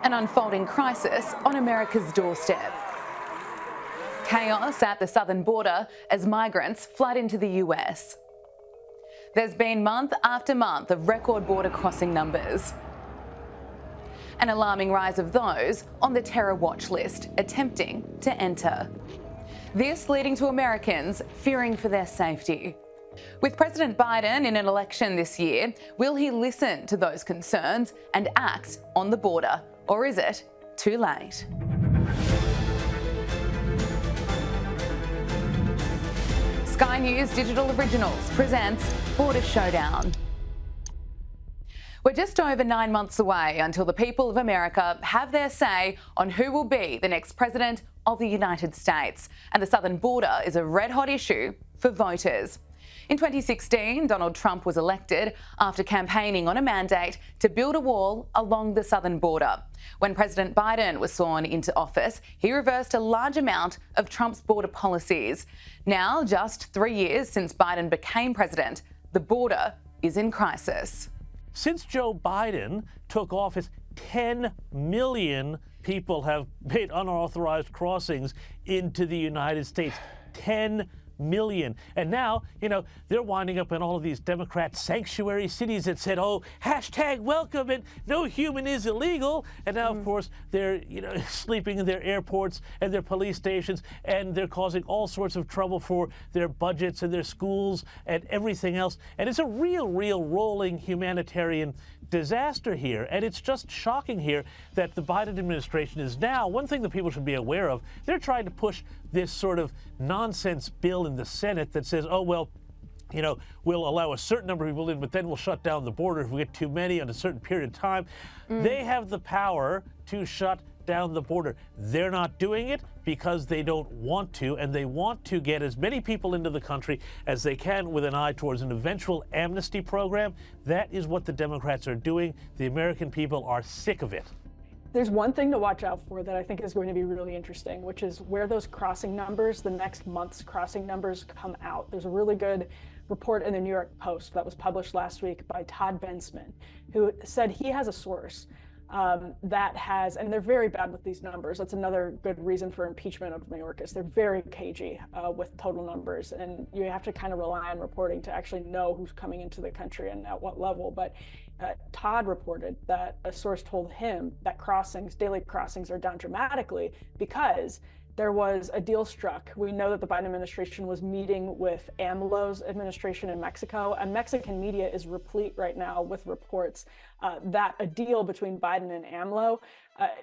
An unfolding crisis on America's doorstep. Chaos at the southern border as migrants flood into the US. There's been month after month of record border crossing numbers. An alarming rise of those on the terror watch list attempting to enter. This leading to Americans fearing for their safety. With President Biden in an election this year, will he listen to those concerns and act on the border, or is it too late? Sky News Digital Originals presents Border Showdown. We're just over 9 months away until the people of America have their say on who will be the next president of the United States. And the southern border is a red-hot issue for voters. In 2016, Donald Trump was elected after campaigning on a mandate to build a wall along the southern border. When President Biden was sworn into office, he reversed a large amount of Trump's border policies. Now, just 3 years since Biden became president, the border is in crisis. Since Joe Biden took office, 10 million people have made unauthorized crossings into the United States. 10 million. And now, they're winding up in all of these Democrat sanctuary cities that said, oh, hashtag welcome and no human is illegal. And now, of course, they're, sleeping in their airports and their police stations, and they're causing all sorts of trouble for their budgets and their schools and everything else. And it's a real rolling humanitarian disaster here. And it's just shocking here that the Biden administration is now, one thing that people should be aware of, they're trying to push this sort of nonsense bill in the Senate that says, oh, well, we'll allow a certain number of people in, but then we'll shut down the border if we get too many on a certain period of time. They have the power to shut down the border. They're not doing it because they don't want to, and they want to get as many people into the country as they can with an eye towards an eventual amnesty program. That is what the Democrats are doing. The American people are sick of it. There's one thing to watch out for that I think is going to be really interesting, which is where those crossing numbers, the next month's crossing numbers, come out. There's a really good report in the New York Post that was published last week by Todd Bensman, who said he has a source that has, and they're very bad with these numbers. That's another good reason for impeachment of Mayorkas. They're very cagey with total numbers, and you have to kind of rely on reporting to actually know who's coming into the country and at what level. But Todd reported that a source told him that daily crossings are down dramatically because there was a deal struck. We know that the Biden administration was meeting with AMLO's administration in Mexico, and Mexican media is replete right now with reports that a deal between Biden and AMLO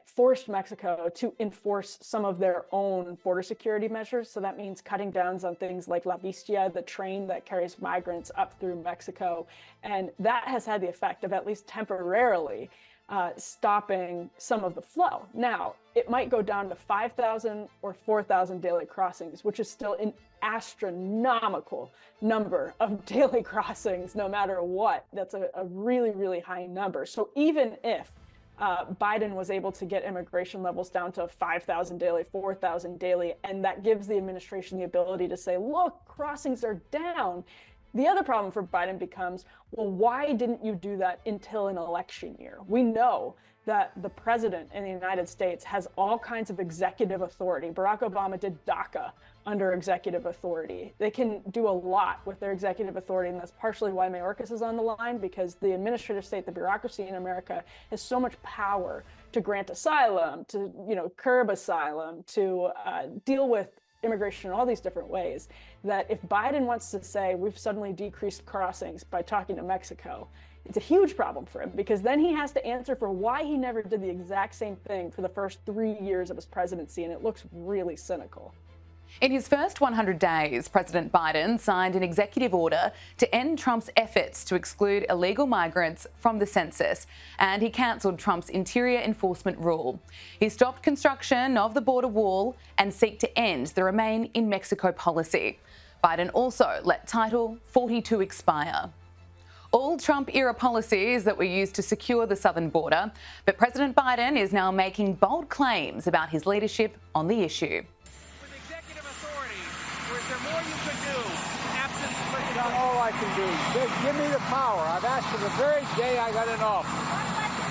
forced Mexico to enforce some of their own border security measures. So that means cutting down on things like La Bestia, the train that carries migrants up through Mexico. And that has had the effect of at least temporarily stopping some of the flow. Now, it might go down to 5,000 or 4,000 daily crossings, which is still an astronomical number of daily crossings, no matter what. That's a really high number. So even if Biden was able to get immigration levels down to 5,000 daily, 4,000 daily, and that gives the administration the ability to say, look, crossings are down. The other problem for Biden becomes, well, why didn't you do that until an election year? We know that the president in the United States has all kinds of executive authority. Barack Obama did DACA under executive authority. They can do a lot with their executive authority, and that's partially why Mayorkas is on the line, because the administrative state, the bureaucracy in America, has so much power to grant asylum, to curb asylum, to deal with immigration in all these different ways, that if Biden wants to say we've suddenly decreased crossings by talking to Mexico, it's a huge problem for him, because then he has to answer for why he never did the exact same thing for the first 3 years of his presidency, and it looks really cynical. In his first 100 days, President Biden signed an executive order to end Trump's efforts to exclude illegal migrants from the census, and he cancelled Trump's interior enforcement rule. He stopped construction of the border wall and seek to end the Remain in Mexico policy. Biden also let Title 42 expire. All Trump-era policies that were used to secure the southern border, but President Biden is now making bold claims about his leadership on the issue. Not all I can do. Give me the power. I've asked for the very day I got in office.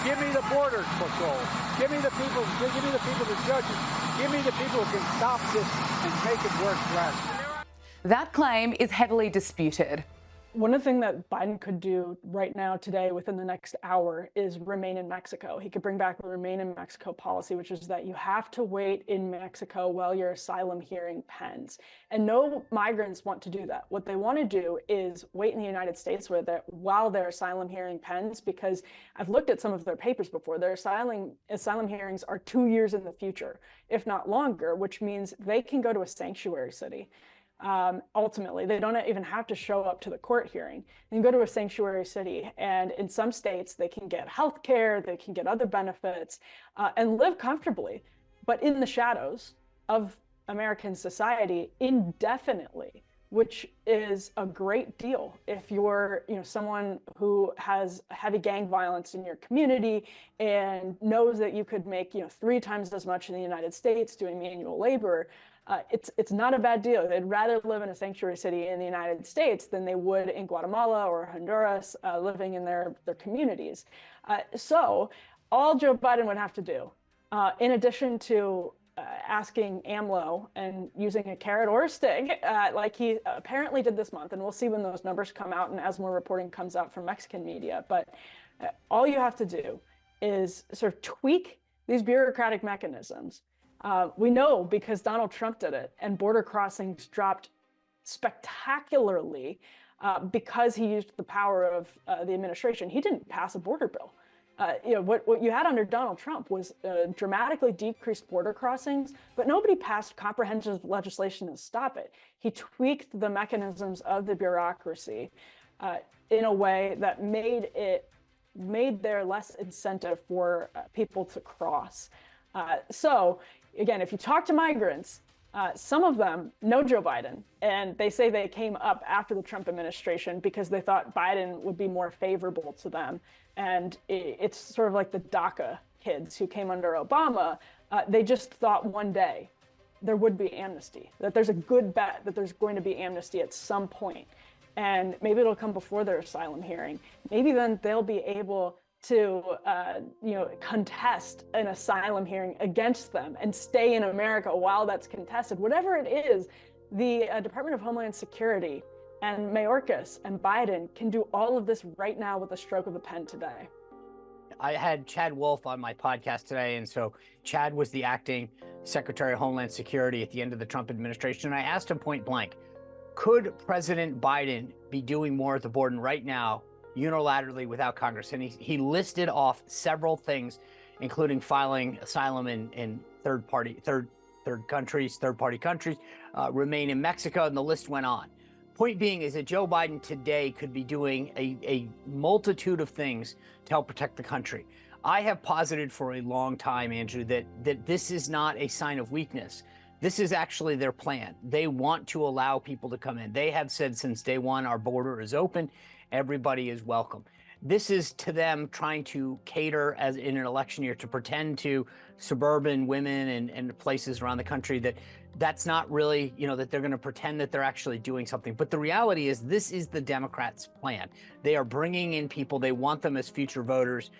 Give me the border patrol. Give me the people, the judges. Give me the people who can stop this and make it work for us. That claim is heavily disputed. One of the things that Biden could do right now, today, within the next hour, is remain in Mexico. He could bring back the remain in Mexico policy, which is that you have to wait in Mexico while your asylum hearing pens. And no migrants want to do that. What they want to do is wait in the United States while their asylum hearing pens, because I've looked at some of their papers before. Their asylum hearings are 2 years in the future, if not longer, which means they can go to a sanctuary city. Ultimately, they don't even have to show up to the court hearing. They can go to a sanctuary city, and in some states, they can get health care, they can get other benefits, and live comfortably, but in the shadows of American society indefinitely, which is a great deal if you're someone who has heavy gang violence in your community and knows that you could make 3 times as much in the United States doing manual labor. It's not a bad deal. They'd rather live in a sanctuary city in the United States than they would in Guatemala or Honduras, living in their communities. So all Joe Biden would have to do, in addition to asking AMLO and using a carrot or a stick, like he apparently did this month, and we'll see when those numbers come out and as more reporting comes out from Mexican media, but all you have to do is sort of tweak these bureaucratic mechanisms. We know because Donald Trump did it, and border crossings dropped spectacularly because he used the power of the administration. He didn't pass a border bill. What you had under Donald Trump was dramatically decreased border crossings, but nobody passed comprehensive legislation to stop it. He tweaked the mechanisms of the bureaucracy in a way that made there less incentive for people to cross. So again, if you talk to migrants, some of them know Joe Biden, and they say they came up after the Trump administration because they thought Biden would be more favorable to them. And it's sort of like the DACA kids who came under Obama. They just thought one day there would be amnesty, that there's a good bet that there's going to be amnesty at some point. And maybe it'll come before their asylum hearing. Maybe then they'll be able to contest an asylum hearing against them and stay in America while that's contested. Whatever it is, the Department of Homeland Security and Mayorkas and Biden can do all of this right now with a stroke of the pen today. I had Chad Wolf on my podcast today, and so Chad was the acting Secretary of Homeland Security at the end of the Trump administration. And I asked him point blank, could President Biden be doing more at the border right now unilaterally without Congress? And he listed off several things, including filing asylum in third-party countries, remain in Mexico, and the list went on. Point being is that Joe Biden today could be doing a multitude of things to help protect the country. I have posited for a long time, Andrew, that this is not a sign of weakness. This is actually their plan. They want to allow people to come in. They have said since day one, our border is open. Everybody is welcome. This is to them trying to cater, as in an election year, to pretend to suburban women and places around the country that's not really, that they're going to pretend that they're actually doing something. But the reality is this is the Democrats' plan. They are bringing in people. They want them as future voters.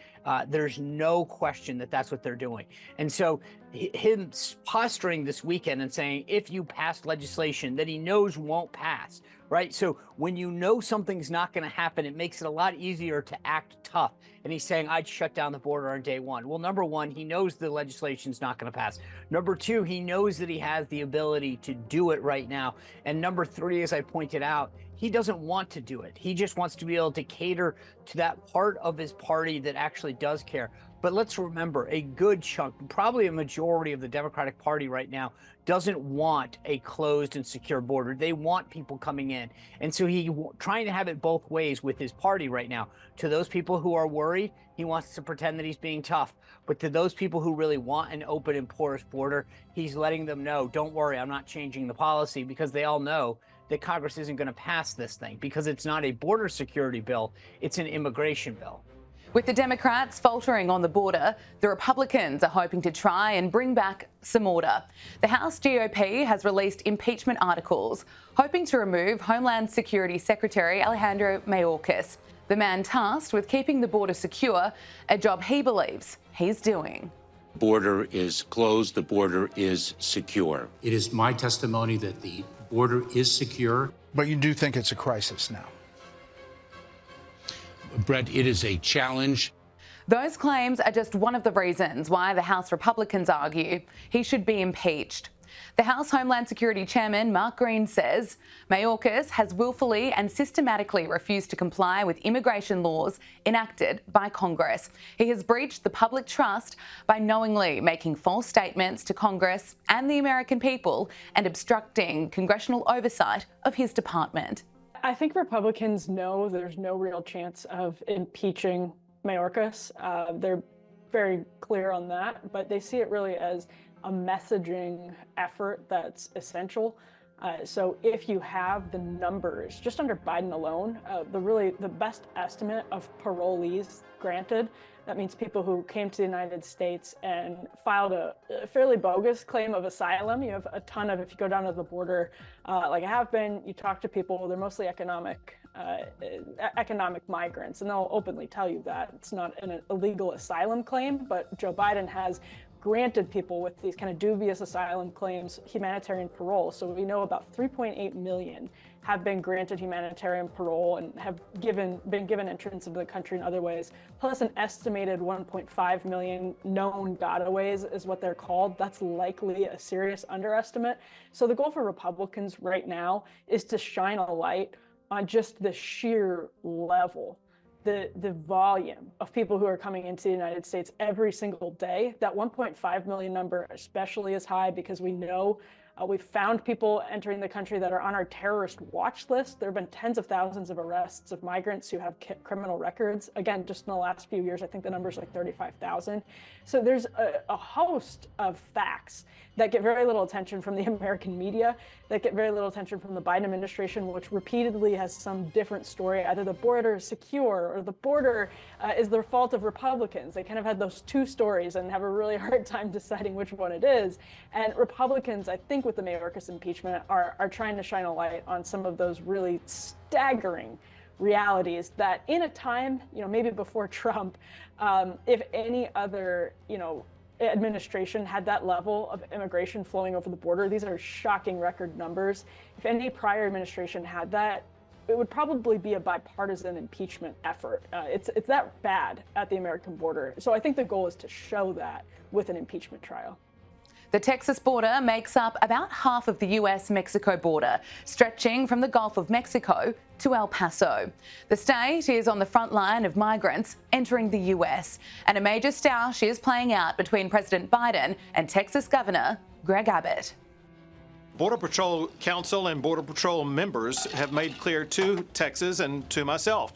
There's no question that that's what they're doing. And so him posturing this weekend and saying, if you pass legislation that he knows won't pass, right? So when you know something's not going to happen, it makes it a lot easier to act tough. And he's saying, I'd shut down the border on day one. Well, number one, he knows the legislation's not going to pass. Number two, he knows that he has the ability to do it right now. And number three, as I pointed out, he doesn't want to do it. He just wants to be able to cater to that part of his party that actually does care. But let's remember, a good chunk, probably a majority of the Democratic Party right now doesn't want a closed and secure border. They want people coming in. And so he's trying to have it both ways with his party right now. To those people who are worried, he wants to pretend that he's being tough. But to those people who really want an open and porous border, he's letting them know, don't worry, I'm not changing the policy, because they all know that Congress isn't going to pass this thing because it's not a border security bill, it's an immigration bill. With the Democrats faltering on the border, the Republicans are hoping to try and bring back some order. The House GOP has released impeachment articles, hoping to remove Homeland Security Secretary Alejandro Mayorkas. The man tasked with keeping the border secure, a job he believes he's doing. Border is closed, the border is secure. It is my testimony that the border is secure. But you do think it's a crisis now? Brett, it is a challenge. Those claims are just one of the reasons why the House Republicans argue he should be impeached. The House Homeland Security Chairman, Mark Green, says Mayorkas has willfully and systematically refused to comply with immigration laws enacted by Congress. He has breached the public trust by knowingly making false statements to Congress and the American people and obstructing congressional oversight of his department. I think Republicans know there's no real chance of impeaching Mayorkas. They're very clear on that, but they see it really as a messaging effort that's essential. So if you have the numbers, just under Biden alone, the best estimate of parolees granted, that means people who came to the United States and filed a fairly bogus claim of asylum. You have a ton of, if you go down to the border, like I have been, you talk to people, they're mostly economic migrants, and they'll openly tell you that. It's not an illegal asylum claim, but Joe Biden has granted people with these kind of dubious asylum claims humanitarian parole. So we know about 3.8 million have been granted humanitarian parole and have been given entrance into the country in other ways, plus an estimated 1.5 million known gotaways is what they're called. That's likely a serious underestimate. So the goal for Republicans right now is to shine a light on just the sheer level, the volume of people who are coming into the United States every single day. That 1.5 million number especially is high because we know we've found people entering the country that are on our terrorist watch list. There have been tens of thousands of arrests of migrants who have criminal records. Again, just in the last few years, I think the number's like 35,000. So there's a host of facts that get very little attention from the American media, that get very little attention from the Biden administration, which repeatedly has some different story. Either the border is secure or the border is the fault of Republicans. They kind of had those two stories and have a really hard time deciding which one it is. And Republicans, I think, with the Mayorkas impeachment are trying to shine a light on some of those really staggering realities that in a time, maybe before Trump, if any other, administration had that level of immigration flowing over the border, these are shocking record numbers. If any prior administration had that, it would probably be a bipartisan impeachment effort. It's that bad at the American border. So I think the goal is to show that with an impeachment trial. The Texas border makes up about half of the US-Mexico border, stretching from the Gulf of Mexico to El Paso. The state is on the front line of migrants entering the US, and a major stoush is playing out between President Biden and Texas Governor Greg Abbott. Border Patrol Council and Border Patrol members have made clear to Texas and to myself,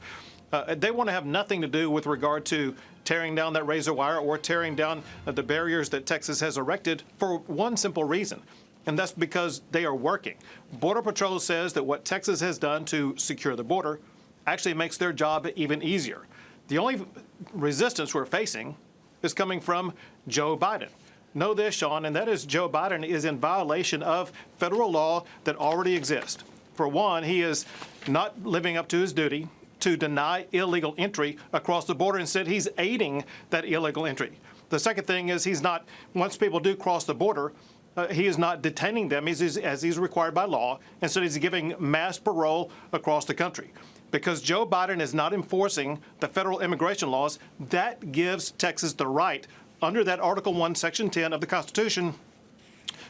they want to have nothing to do with regard to tearing down that razor wire or tearing down the barriers that Texas has erected for one simple reason, and that's because they are working. Border Patrol says that what Texas has done to secure the border actually makes their job even easier. The only resistance we're facing is coming from Joe Biden. Know this, Sean, and that is Joe Biden is in violation of federal law that already exists. For one, he is not living up to his duty to deny illegal entry across the border. Instead, he's aiding that illegal entry. The second thing is he's not, once people do cross the border, he is not detaining them as he's required by law. Instead, he's giving mass parole across the country. Because Joe Biden is not enforcing the federal immigration laws, that gives Texas the right, under that Article 1, Section 10 of the Constitution,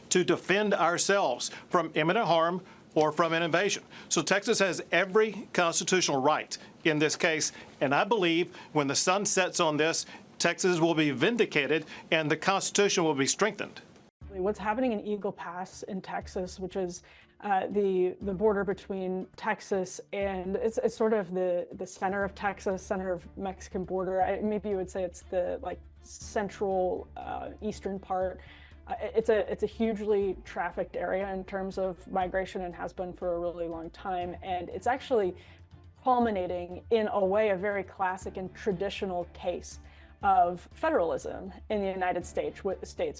to defend ourselves from imminent harm or from an invasion. So Texas has every constitutional right in this case, and I believe when the sun sets on this, Texas will be vindicated and the Constitution will be strengthened. What's happening in Eagle Pass in Texas, which is the border between Texas and it's sort of the center of Texas, center of Mexican border. Maybe you would say it's the central eastern part. It's a hugely trafficked area in terms of migration and has been for a really long time. And it's actually culminating in a way, a very classic and traditional case of federalism in the United States,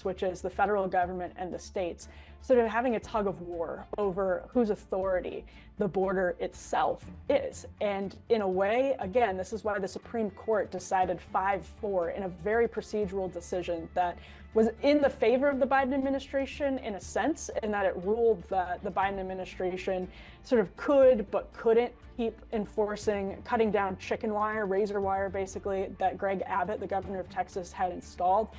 which is the federal government and the states sort of having a tug of war over whose authority the border itself is. And in a way, again, this is why the Supreme Court decided 5-4 in a very procedural decision that was in the favor of the Biden administration in a sense, in that it ruled that the Biden administration sort of could but couldn't keep enforcing, cutting down chicken wire, razor wire, basically, that Greg Abbott, the governor of Texas, had installed.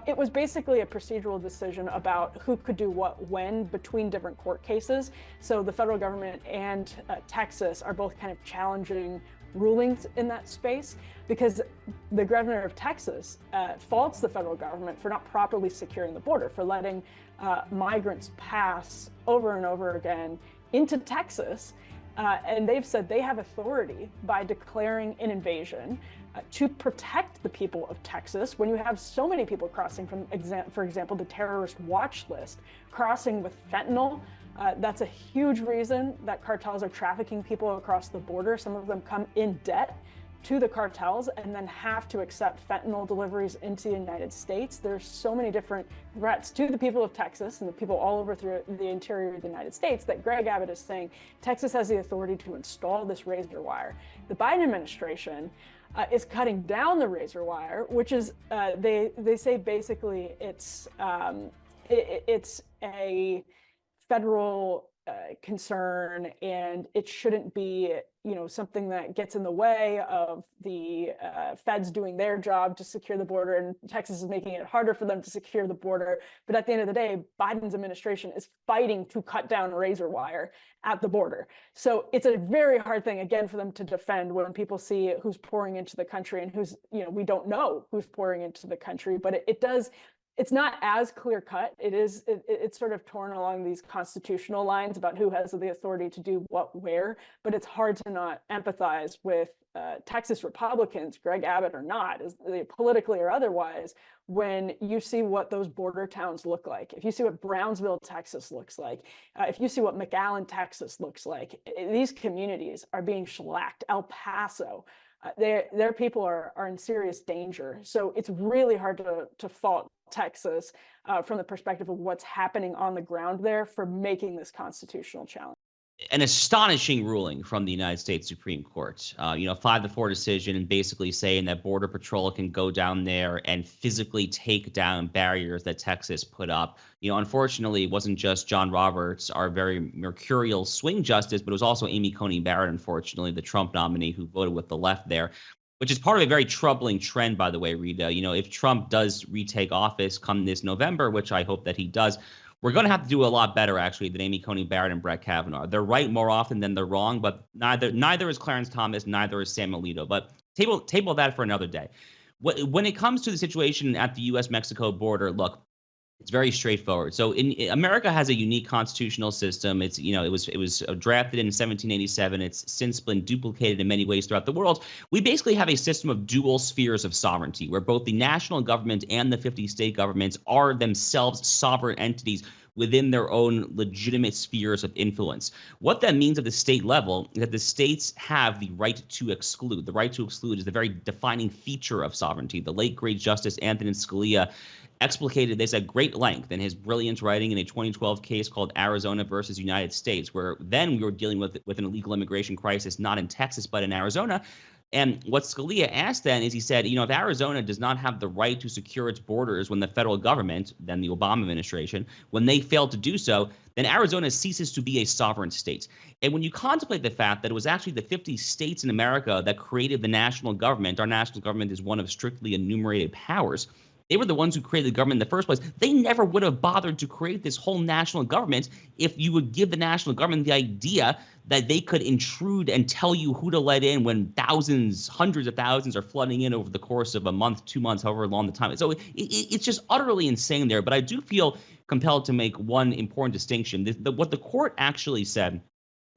It was basically a procedural decision about who could do what when between different court cases. So the federal government and Texas are both kind of challenging rulings in that space, because the governor of Texas faults the federal government for not properly securing the border, for letting migrants pass over and over again into Texas. And they've said they have authority by declaring an invasion to protect the people of Texas when you have so many people crossing from, for example, the terrorist watch list, crossing with fentanyl. That's a huge reason that cartels are trafficking people across the border. Some of them come in debt to the cartels and then have to accept fentanyl deliveries into the United States. There's so many different threats to the people of Texas and the people all over through the interior of the United States that Greg Abbott is saying Texas has the authority to install this razor wire. The Biden administration is cutting down the razor wire, which is, they say basically it's a federal concern, and it shouldn't be, something that gets in the way of the feds doing their job to secure the border, and Texas is making it harder for them to secure the border. But at the end of the day, Biden's administration is fighting to cut down razor wire at the border. So it's a very hard thing, again, for them to defend when people see who's pouring into the country and who's, we don't know who's pouring into the country, but it's not as clear cut. It's sort of torn along these constitutional lines about who has the authority to do what where, but it's hard to not empathize with Texas Republicans, Greg Abbott or not, politically or otherwise, when you see what those border towns look like. If you see what Brownsville, Texas looks like, if you see what McAllen, Texas looks like, these communities are being shellacked. El Paso, their people are in serious danger. So it's really hard to fault Texas from the perspective of what's happening on the ground there for making this constitutional challenge. An astonishing ruling from the United States Supreme Court, 5-4 decision, and basically saying that Border Patrol can go down there and physically take down barriers that Texas put up. Unfortunately, it wasn't just John Roberts, our very mercurial swing justice, but it was also Amy Coney Barrett, unfortunately, the Trump nominee who voted with the left there, which is part of a very troubling trend, by the way, Rita. If Trump does retake office come this November, which I hope that he does, we're going to have to do a lot better, actually, than Amy Coney Barrett and Brett Kavanaugh. They're right more often than they're wrong, but neither is Clarence Thomas, neither is Sam Alito. But table that for another day. When it comes to the situation at the U.S.-Mexico border, look, it's very straightforward. So America has a unique constitutional system. It was drafted in 1787. It's since been duplicated in many ways throughout the world. We basically have a system of dual spheres of sovereignty, where both the national government and the 50 state governments are themselves sovereign entities within their own legitimate spheres of influence. What that means at the state level is that the states have the right to exclude. The right to exclude is the very defining feature of sovereignty. The late great Justice Antonin Scalia explicated this at great length in his brilliant writing in a 2012 case called Arizona versus United States, where then we were dealing with an illegal immigration crisis, not in Texas, but in Arizona. And what Scalia asked then is, he said, if Arizona does not have the right to secure its borders when the federal government, then the Obama administration, when they fail to do so, then Arizona ceases to be a sovereign state. And when you contemplate the fact that it was actually the 50 states in America that created the national government, our national government is one of strictly enumerated powers. They were the ones who created the government in the first place. They never would have bothered to create this whole national government if you would give the national government the idea that they could intrude and tell you who to let in when thousands, hundreds of thousands are flooding in over the course of a month, 2 months, however long the time is. So it's just utterly insane there. But I do feel compelled to make one important distinction. What the court actually said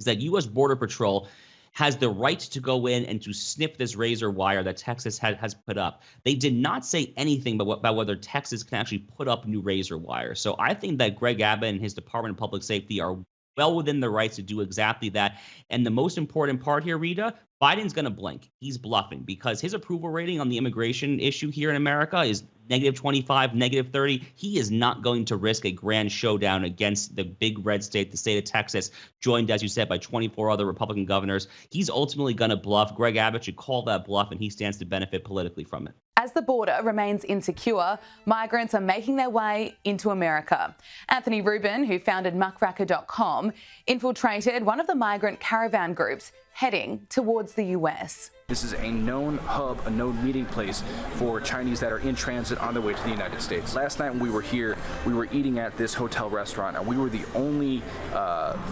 is that U.S. Border Patrol has the right to go in and to snip this razor wire that Texas has put up. They did not say anything about whether Texas can actually put up new razor wire. So I think that Greg Abbott and his Department of Public Safety are well within their rights to do exactly that. And the most important part here, Rita, Biden's going to blink. He's bluffing because his approval rating on the immigration issue here in America is -25, -30. He is not going to risk a grand showdown against the big red state, the state of Texas, joined, as you said, by 24 other Republican governors. He's ultimately going to bluff. Greg Abbott should call that bluff, and he stands to benefit politically from it. As the border remains insecure, migrants are making their way into America. Anthony Rubin, who founded muckracker.com, infiltrated one of the Migrant Caravan groups heading towards the US. This is a known hub, a known meeting place for Chinese that are in transit on their way to the United States. Last night when we were here, we were eating at this hotel restaurant, and we were the only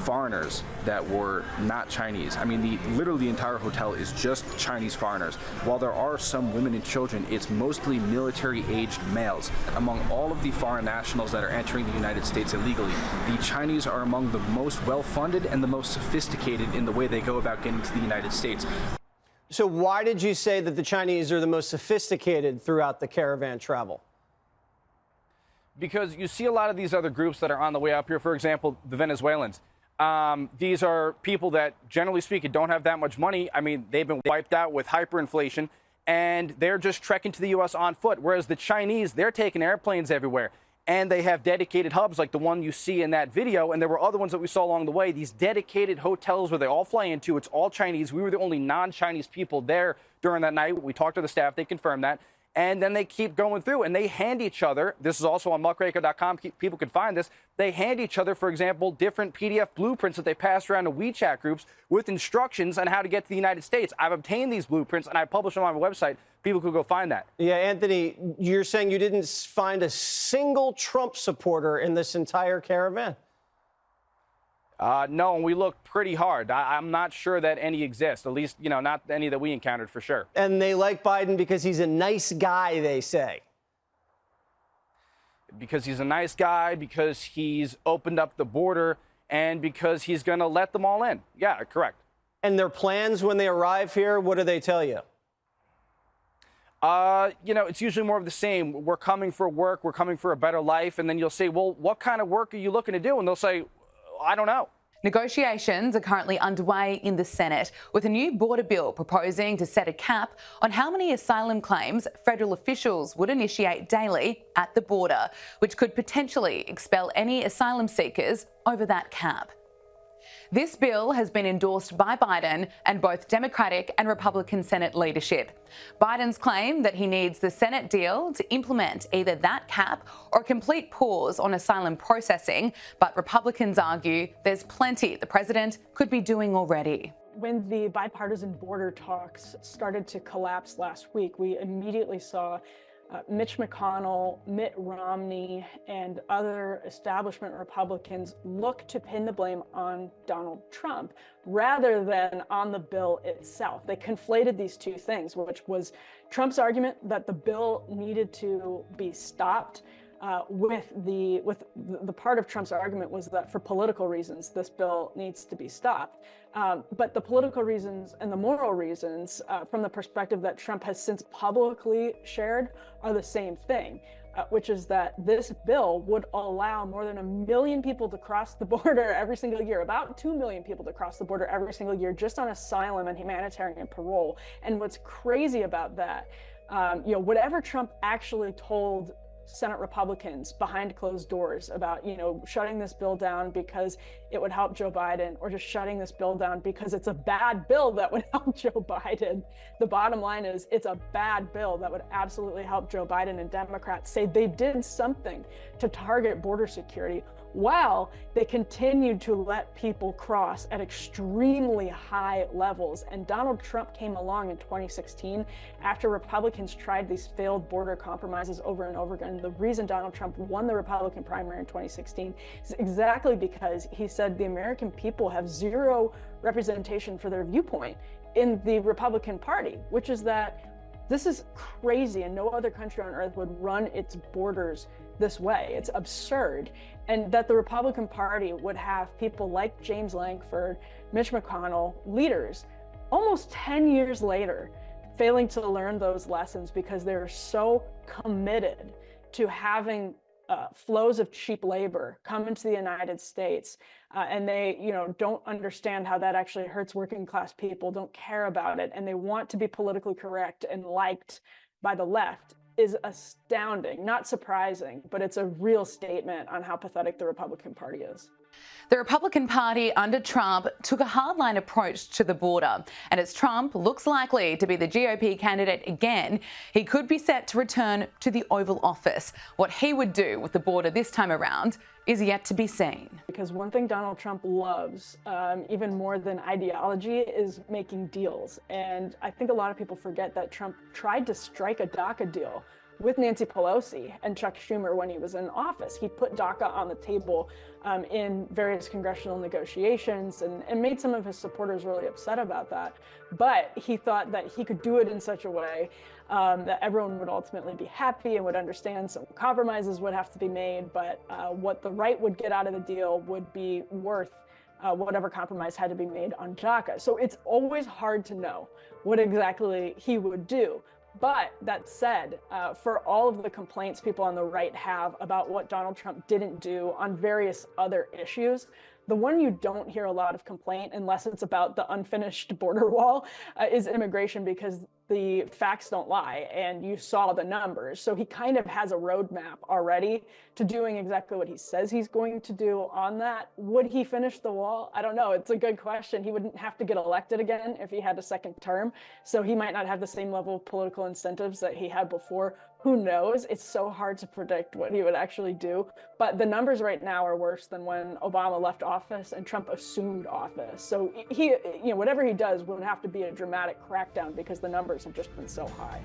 foreigners that were not Chinese. I mean, literally the entire hotel is just Chinese foreigners. While there are some women and children, it's mostly military-aged males. Among all of the foreign nationals that are entering the United States illegally, the Chinese are among the most well-funded and the most sophisticated in the way they go about getting to the United States. So why did you say that the Chinese are the most sophisticated throughout the caravan travel? Because you see a lot of these other groups that are on the way up here, for example, the Venezuelans. These are people that, generally speaking, don't have that much money. I mean, they've been wiped out with hyperinflation, and they're just trekking to the U.S. on foot, whereas the Chinese, they're taking airplanes everywhere. And they have dedicated hubs like the one you see in that video. And there were other ones that we saw along the way, these dedicated hotels where they all fly into. It's all Chinese. We were the only non-Chinese people there during that night. We talked to the staff. They confirmed that. And then they keep going through and they hand each other. This is also on muckraker.com. People can find this. They hand each other, for example, different PDF blueprints that they pass around to WeChat groups with instructions on how to get to the United States. I've obtained these blueprints and I publish them on my website. People could go find that. Yeah, Anthony, you're saying you didn't find a single Trump supporter in this entire caravan? No, and we looked pretty hard. I'm not sure that any exist, at least, not any that we encountered for sure. And they like Biden because he's a nice guy, they say. Because he's a nice guy, because he's opened up the border, and because he's going to let them all in. Yeah, correct. And their plans when they arrive here, what do they tell you? It's usually more of the same. We're coming for work. We're coming for a better life. And then you'll say, well, what kind of work are you looking to do? And they'll say, I don't know. Negotiations are currently underway in the Senate with a new border bill proposing to set a cap on how many asylum claims federal officials would initiate daily at the border, which could potentially expel any asylum seekers over that cap. This bill has been endorsed by Biden and both Democratic and Republican Senate leadership. Biden's claim that he needs the Senate deal to implement either that cap or a complete pause on asylum processing, but Republicans argue there's plenty the president could be doing already. When the bipartisan border talks started to collapse last week, we immediately saw Mitch McConnell, Mitt Romney, and other establishment Republicans look to pin the blame on Donald Trump rather than on the bill itself. They conflated these two things, which was Trump's argument that the bill needed to be stopped with the part of Trump's argument was that for political reasons, this bill needs to be stopped. But the political reasons and the moral reasons from the perspective that Trump has since publicly shared are the same thing, which is that this bill would allow more than 1 million people to cross the border every single year, about 2 million people to cross the border every single year, just on asylum and humanitarian parole. And what's crazy about that, whatever Trump actually told Senate Republicans behind closed doors about, shutting this bill down because it would help Joe Biden, or just shutting this bill down because it's a bad bill that would help Joe Biden. The bottom line is it's a bad bill that would absolutely help Joe Biden, and Democrats say they did something to target border security while they continued to let people cross at extremely high levels. And Donald Trump came along in 2016 after Republicans tried these failed border compromises over and over again. The reason Donald Trump won the Republican primary in 2016 is exactly because he said the American people have zero representation for their viewpoint in the Republican Party, which is that this is crazy and no other country on earth would run its borders this way. It's absurd. And that the Republican Party would have people like James Lankford, Mitch McConnell, leaders, almost 10 years later, failing to learn those lessons because they're so committed to having flows of cheap labor come into the United States, and they, don't understand how that actually hurts working class people, don't care about it, and they want to be politically correct and liked by the left, is astounding. Not surprising, but it's a real statement on how pathetic the Republican Party is. The Republican Party under Trump took a hardline approach to the border, and as Trump looks likely to be the GOP candidate again, he could be set to return to the Oval Office. What he would do with the border this time around is yet to be seen. Because one thing Donald Trump loves, even more than ideology, is making deals. And I think a lot of people forget that Trump tried to strike a DACA deal with Nancy Pelosi and Chuck Schumer when he was in office. He put DACA on the table in various congressional negotiations and made some of his supporters really upset about that. But he thought that he could do it in such a way that everyone would ultimately be happy and would understand some compromises would have to be made, but what the right would get out of the deal would be worth whatever compromise had to be made on DACA. So it's always hard to know what exactly he would do. But that said, for all of the complaints people on the right have about what Donald Trump didn't do on various other issues, the one you don't hear a lot of complaint, unless it's about the unfinished border wall, is immigration, because the facts don't lie, and you saw the numbers. So he kind of has a roadmap already to doing exactly what he says he's going to do on that. Would he finish the wall? I don't know. It's a good question. He wouldn't have to get elected again if he had a second term, so he might not have the same level of political incentives that he had before. Who knows? It's so hard to predict what he would actually do. But the numbers right now are worse than when Obama left office and Trump assumed office. So he, whatever he does would have to be a dramatic crackdown because the numbers have just been so high.